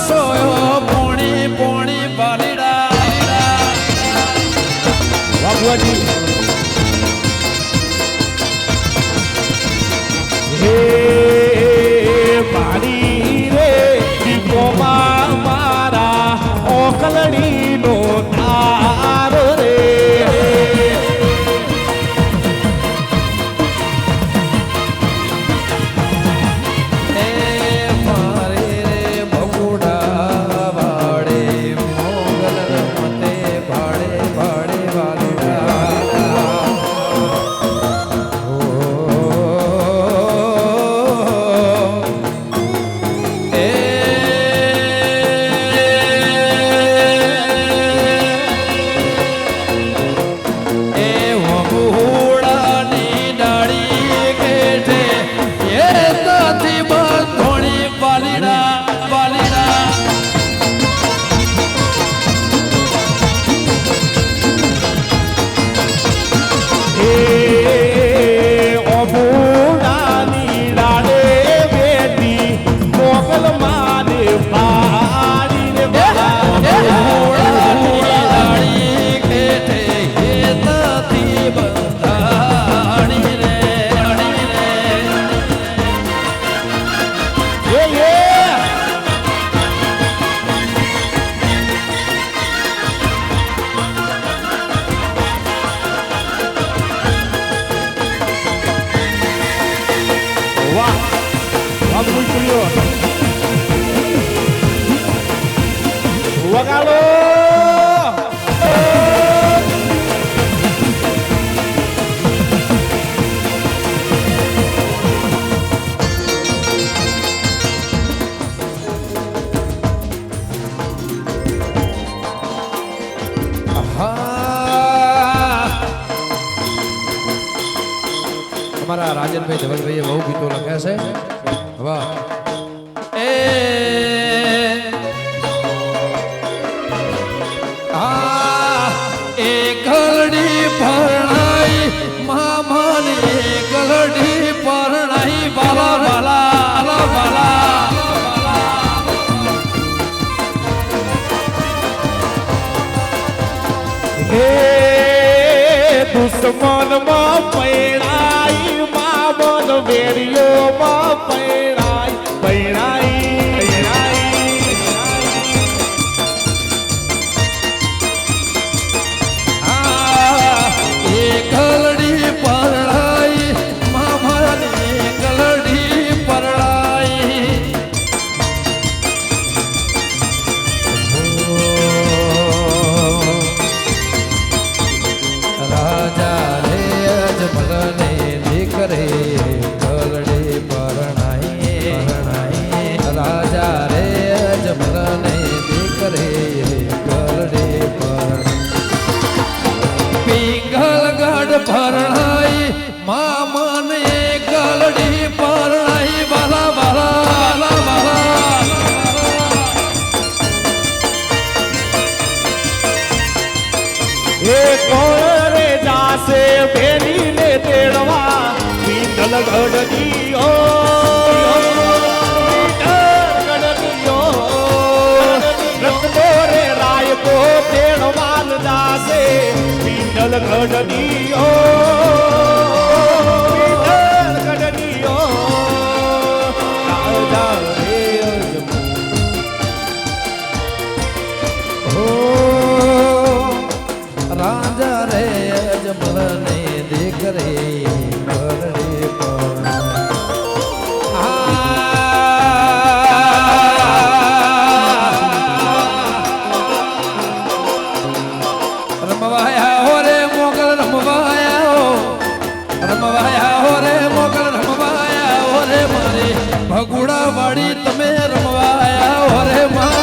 સોયો પોણી પોણી બાલીડા વાબુજી હે મારી રે દીપોમાં મારા ઓકલડીનો તાર રે વગાડો અમારા રાજનભાઈ ધવલભાઈએ બહુ ગીતો લખ્યા છે વાહ ગલડી પરણાઈ મામાની ગલડી પરણાઈ બાલા બાલા બાલા હે દુશ્મન માં પૈણાઈ મામન વેરિયો માં પૈણાઈ પૈણાઈ પરણાઈ મામાને ગલડી પરણાઈ બાલા બાલા બાલા એ કોણ રે જાસે બેરીને તેડવા પીંડલ ગઢડીઓ રત્નો રે રાય કો તેડવાલ જાસે પીંડલ ગઢડીઓ પીંડલ ગઢડીઓ રાજા રે રાજા રે અજમલને દેખ રે ગલડી રમવાયા હો રે મોગલ રમવાયા હો રે મોગલ રમવાયા હો રે મારે ભગુડા વાળી તમે રમવાયા હો રે માં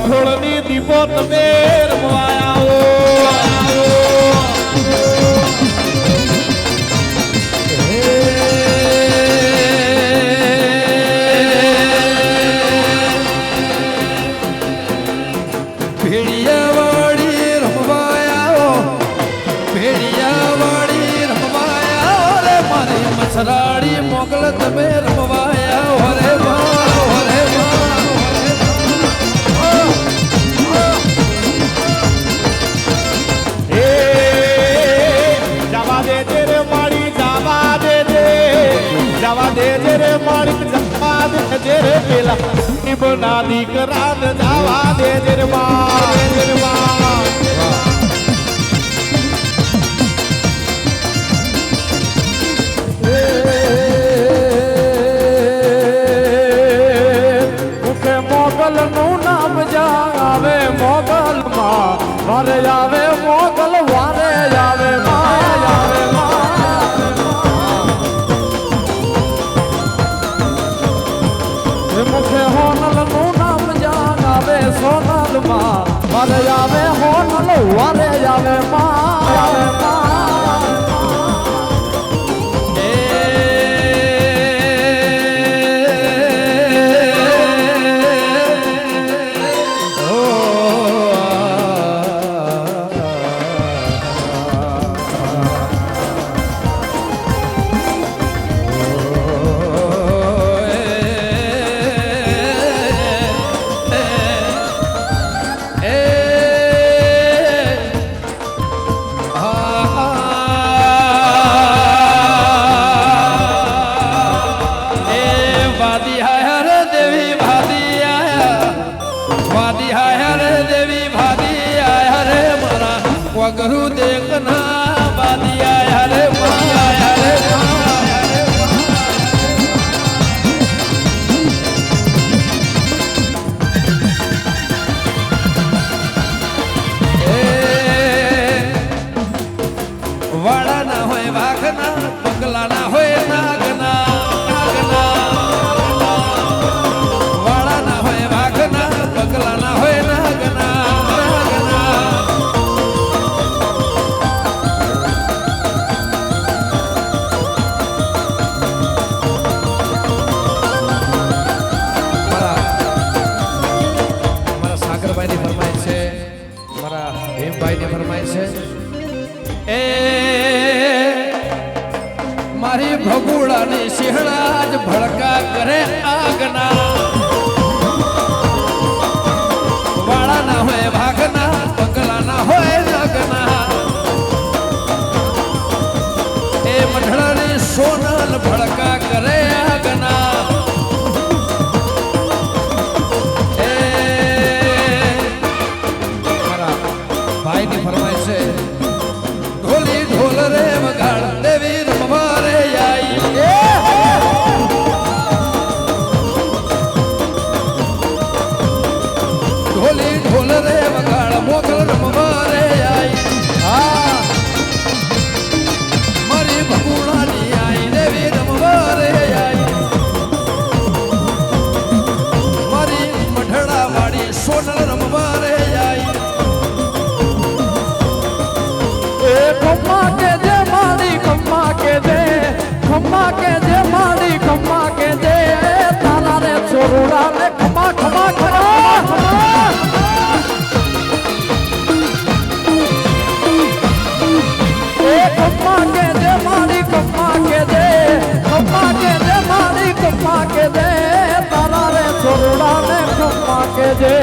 થોડની દીપો તમે રમવાયા સસરાડી મોગલ તમે રમવાયા હોરે માં હોરે માં એ જવા દે જે રે મારી જવા દે જે રે મારી જવા દે જે રે પેલા ઇબના દીકરાને જવા દે જે રે માં મુખે મોગલ નું નામ જાવે મોગલ માં વારે આવે મોગલ વારે આવે માં આવે મુખે હોનલ નું નામ જાવે સોનલ માં વારે આવે હોનલ વારે આવે માં આવે गुरु देखना बादिया हरे माया हरे वाड़ा ना होए वाखना पगला ना होए नागना नागना वाड़ा ना होए वाखना पगला ना होए नागना मारी भगुड़ा ने सिहड़ाज भड़का करे आगना वाड़ा ना होए भागना पगला ना होए लगना ए मढ़ड़ा ने सोनल भड़का करे आगना ए मारा भाई ने फरमाइश है ढोली ढोल रे वगाड़ देवी रमवारे आई ढोली ढोल रे वगाड़ मोगल रमवारे आई मारी भगुड़ा नी आई देवी रमवारे आई मारी मढ़ड़ा वाड़ी सोनल रमवारे आई खम्मा के दे मारी खम्मा के दे खम्मा के दे मारी खम्मा के दे तारा रे छोरुड़ा ने खम्मा खम्मा खम्मा खम्मा के दे मारी खम्मा के दे खम्मा के दे मारी खम्मा के दे तारा रे छोरुड़ा ने खम्मा के दे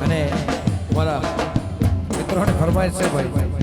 અને મારા મિત્રોને ફરમાઈશ છે ભાઈ